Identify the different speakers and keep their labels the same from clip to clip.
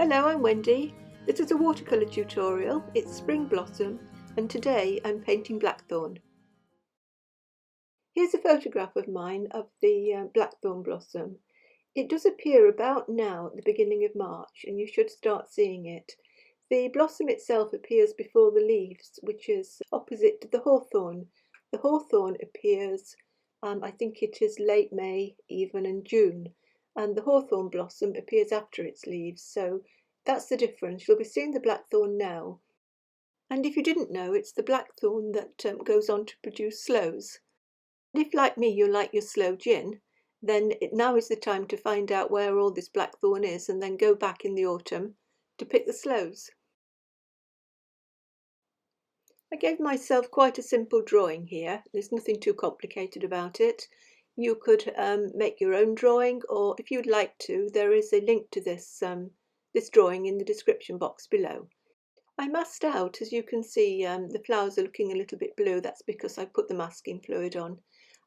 Speaker 1: Hello, I'm Wendy. This is a watercolour tutorial. It's Spring Blossom and today I'm painting Blackthorn. Here's a photograph of mine of the Blackthorn blossom. It does appear about now at the beginning of March and you should start seeing it. The blossom itself appears before the leaves, which is opposite to the hawthorn. The hawthorn appears, I think it is late May even in June, and the hawthorn blossom appears after its leaves, so that's the difference. You'll be seeing the blackthorn now. And if you didn't know, it's the blackthorn that goes on to produce sloes. If, like me, you like your sloe gin, then now is the time to find out where all this blackthorn is and then go back in the autumn to pick the sloes. I gave myself quite a simple drawing here. There's nothing too complicated about it. You could make your own drawing, or if you'd like to, there is a link to this drawing in the description box below. I masked out, as you can see, the flowers are looking a little bit blue. That's because I put the masking fluid on.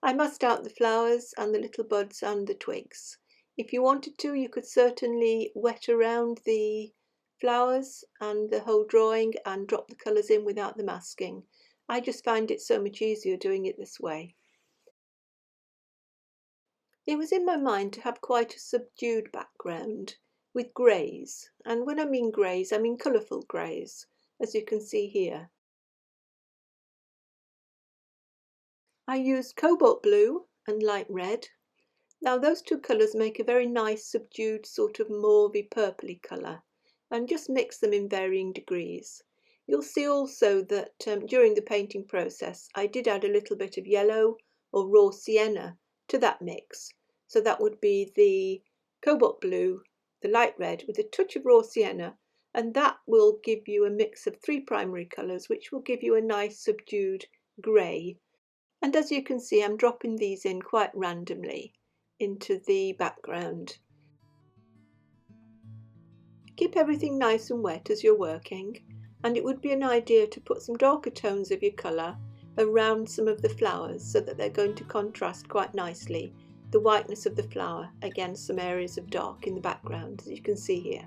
Speaker 1: I masked out the flowers and the little buds and the twigs. If you wanted to, you could certainly wet around the flowers and the whole drawing and drop the colours in without the masking. I just find it so much easier doing it this way. It was in my mind to have quite a subdued background with greys, and when I mean greys, I mean colourful greys, as you can see here. I used cobalt blue and light red. Now those two colours make a very nice subdued sort of mauvey purpley colour, and just mix them in varying degrees. You'll see also that during the painting process I did add a little bit of yellow or raw sienna to that mix. So that would be the cobalt blue, the light red with a touch of raw sienna, and that will give you a mix of three primary colours which will give you a nice subdued grey. And as you can see, I'm dropping these in quite randomly into the background. Keep everything nice and wet as you're working, and it would be an idea to put some darker tones of your colour around some of the flowers so that they're going to contrast quite nicely the whiteness of the flower against some areas of dark in the background, as you can see here.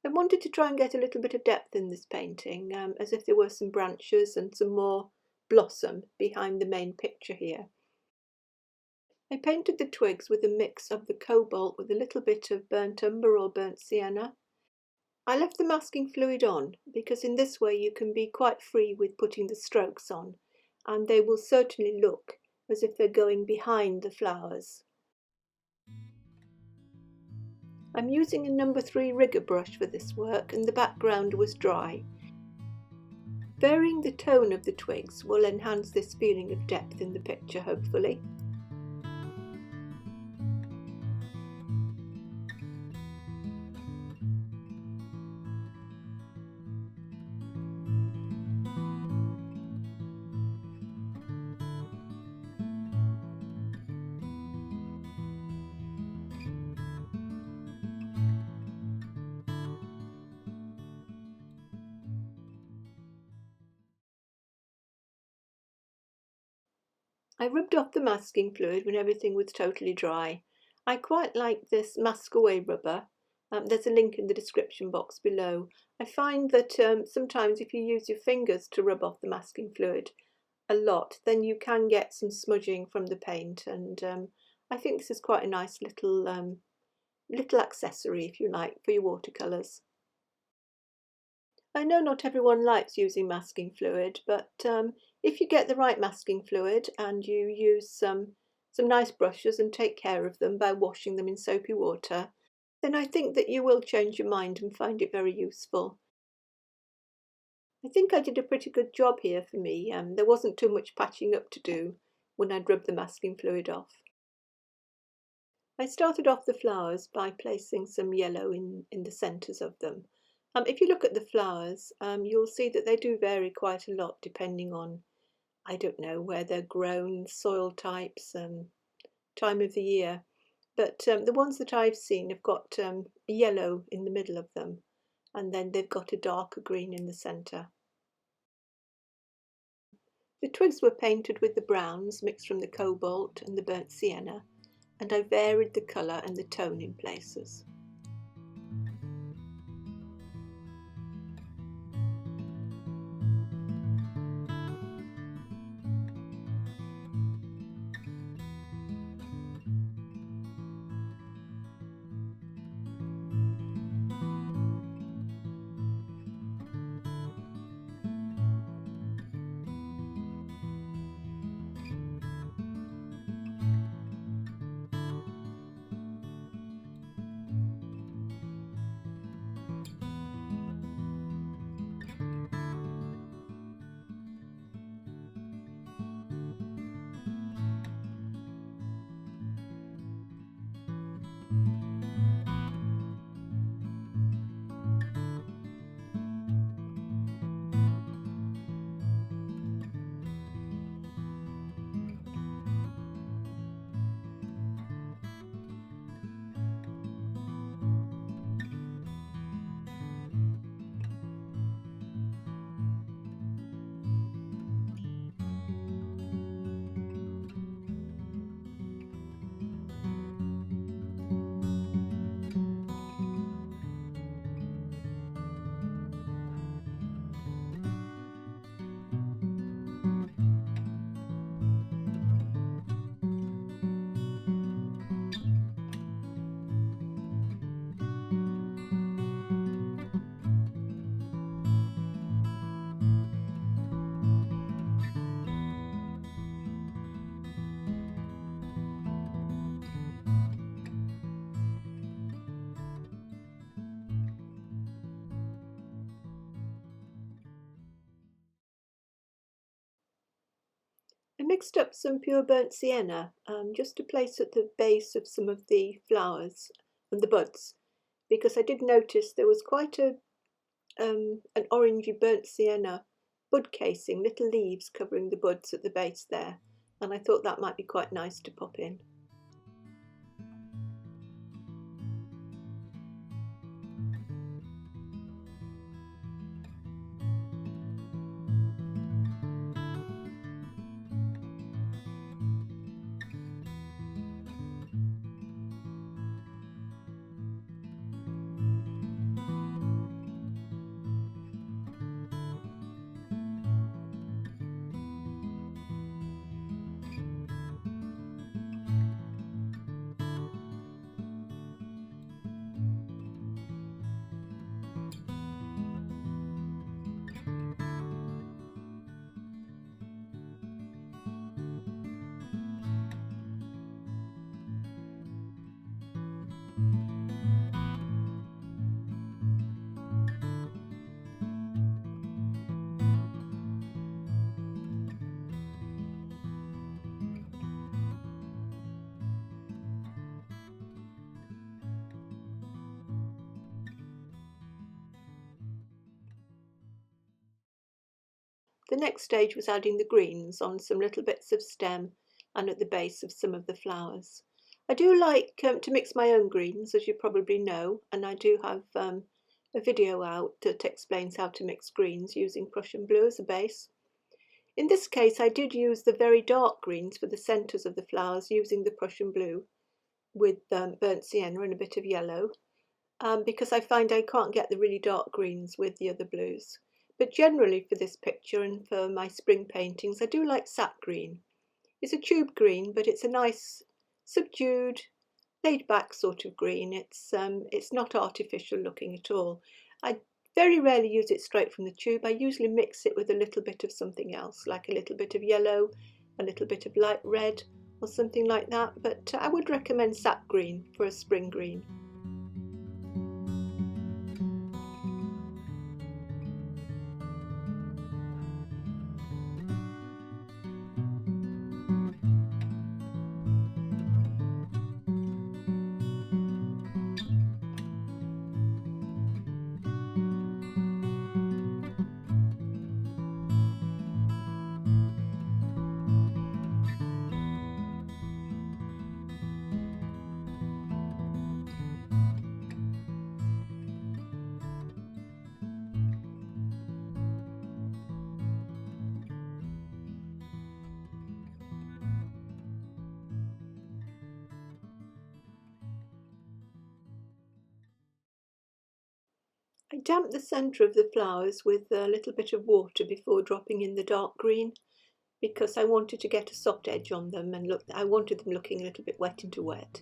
Speaker 1: I wanted to try and get a little bit of depth in this painting, as if there were some branches and some more blossom behind the main picture here. I painted the twigs with a mix of the cobalt with a little bit of burnt umber or burnt sienna. I left the masking fluid on because in this way you can be quite free with putting the strokes on, and they will certainly look as if they're going behind the flowers. I'm using a number 3 rigger brush for this work and the background was dry. Varying the tone of the twigs will enhance this feeling of depth in the picture, hopefully. I rubbed off the masking fluid when everything was totally dry. I quite like this mask away rubber. There's a link in the description box below. I find that sometimes if you use your fingers to rub off the masking fluid a lot, then you can get some smudging from the paint, and I think this is quite a nice little accessory, if you like, for your watercolours. I know not everyone likes using masking fluid, but if you get the right masking fluid and you use some nice brushes and take care of them by washing them in soapy water, then I think that you will change your mind and find it very useful. I think I did a pretty good job here for me. There wasn't too much patching up to do when I'd rubbed the masking fluid off. I started off the flowers by placing some yellow in the centres of them. If you look at the flowers, you'll see that they do vary quite a lot depending on, I don't know, where they're grown, soil types, time of the year. But the ones that I've seen have got yellow in the middle of them, and then they've got a darker green in the centre. The twigs were painted with the browns mixed from the cobalt and the burnt sienna, and I varied the colour and the tone in places. I mixed up some pure burnt sienna just to place at the base of some of the flowers and the buds, because I did notice there was quite an orangey burnt sienna bud casing, little leaves covering the buds at the base there, and I thought that might be quite nice to pop in. The next stage was adding the greens on some little bits of stem and at the base of some of the flowers. I do like to mix my own greens, as you probably know, and I do have a video out that explains how to mix greens using Prussian blue as a base. In this case, I did use the very dark greens for the centres of the flowers using the Prussian blue with burnt sienna and a bit of yellow, because I find I can't get the really dark greens with the other blues. But generally for this picture and for my spring paintings, I do like sap green. It's a tube green, but it's a nice, subdued, laid-back sort of green. It's not artificial looking at all. I very rarely use it straight from the tube. I usually mix it with a little bit of something else, like a little bit of yellow, a little bit of light red, or something like that. But I would recommend sap green for a spring green. I damped the centre of the flowers with a little bit of water before dropping in the dark green, because I wanted to get a soft edge on them and I wanted them looking a little bit wet into wet.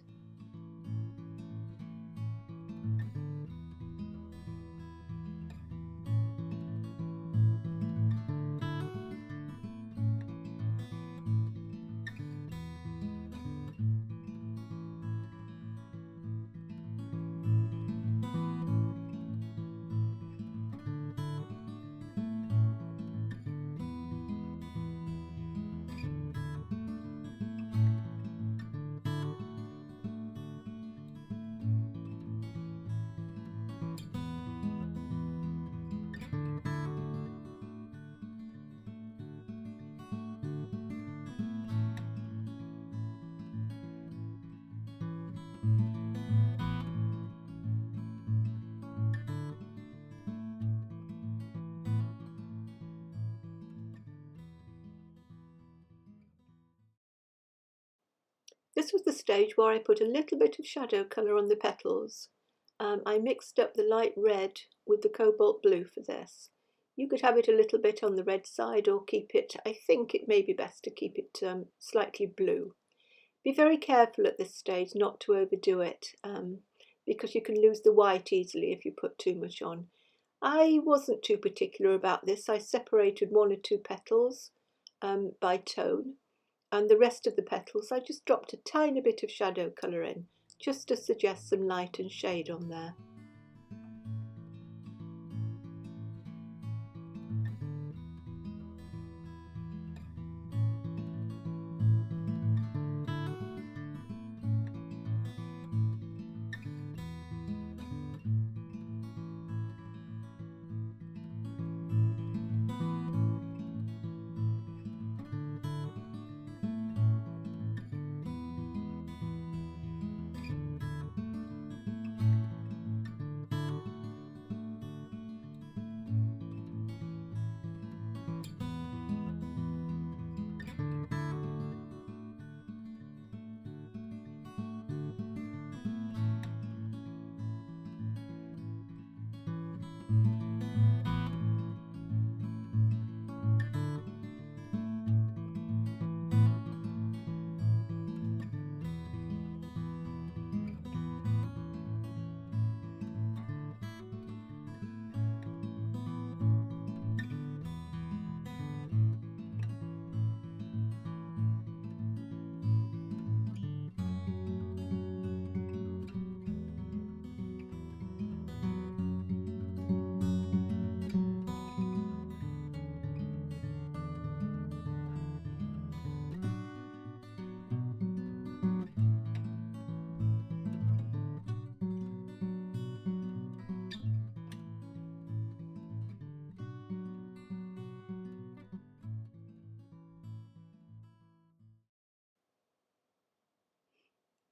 Speaker 1: This was the stage where I put a little bit of shadow colour on the petals. I mixed up the light red with the cobalt blue for this. You could have it a little bit on the red side or keep it, I think it may be best to keep it slightly blue. Be very careful at this stage not to overdo it, because you can lose the white easily if you put too much on. I wasn't too particular about this. I separated one or two petals by tone, and the rest of the petals I just dropped a tiny bit of shadow colour in, just to suggest some light and shade on there.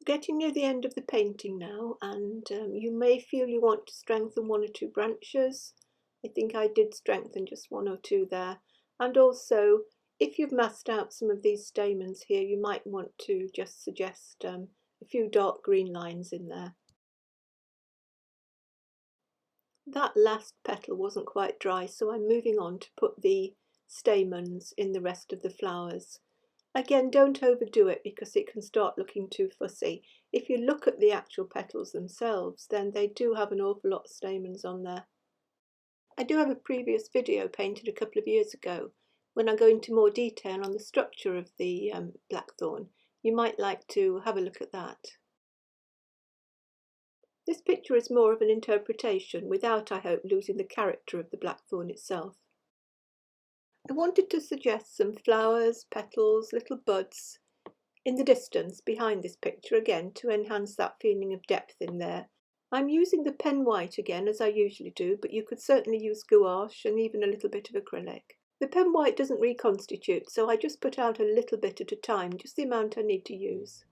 Speaker 1: Getting near the end of the painting now, and you may feel you want to strengthen one or two branches. I think I did strengthen just one or two there. And also, if you've masked out some of these stamens here, you might want to just suggest a few dark green lines in there. That last petal wasn't quite dry, so I'm moving on to put the stamens in the rest of the flowers. Again, don't overdo it because it can start looking too fussy. If you look at the actual petals themselves, then they do have an awful lot of stamens on there. I do have a previous video painted a couple of years ago when I go into more detail on the structure of the Blackthorn. You might like to have a look at that. This picture is more of an interpretation without, I hope, losing the character of the Blackthorn itself. I wanted to suggest some flowers, petals, little buds in the distance behind this picture again to enhance that feeling of depth in there. I'm using the pen white again as I usually do, but you could certainly use gouache and even a little bit of acrylic. The pen white doesn't reconstitute, so I just put out a little bit at a time, just the amount I need to use.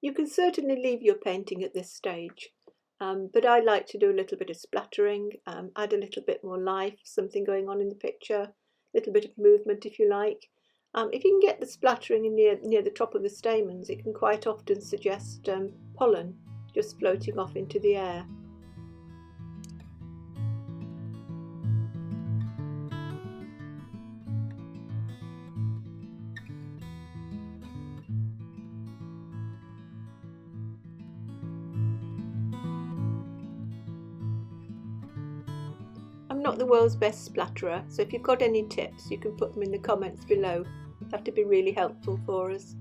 Speaker 1: You can certainly leave your painting at this stage, but I like to do a little bit of splattering, add a little bit more life, something going on in the picture, a little bit of movement if you like. If you can get the splattering near the top of the stamens, it can quite often suggest pollen just floating off into the air. I'm not the world's best splatterer, so if you've got any tips, you can put them in the comments below. They have to be really helpful for us.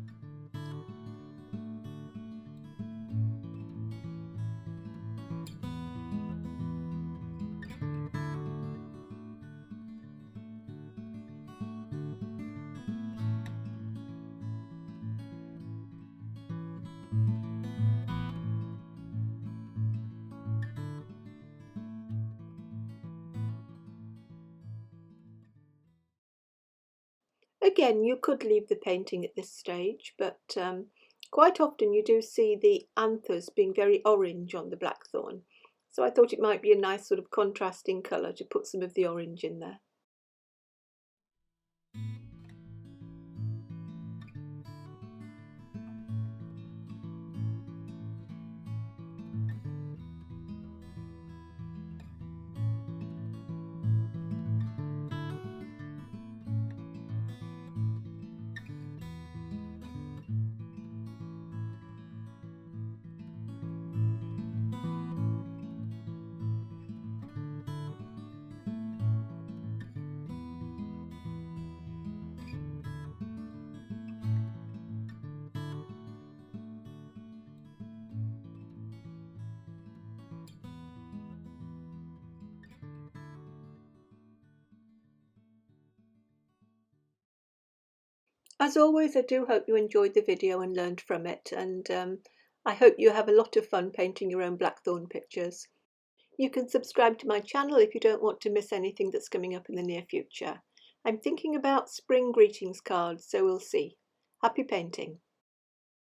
Speaker 1: Again, you could leave the painting at this stage, but quite often you do see the anthers being very orange on the Blackthorn. So I thought it might be a nice sort of contrasting colour to put some of the orange in there. As always, I do hope you enjoyed the video and learned from it, and I hope you have a lot of fun painting your own Blackthorn pictures. You can subscribe to my channel if you don't want to miss anything that's coming up in the near future. I'm thinking about spring greetings cards, so we'll see. Happy painting!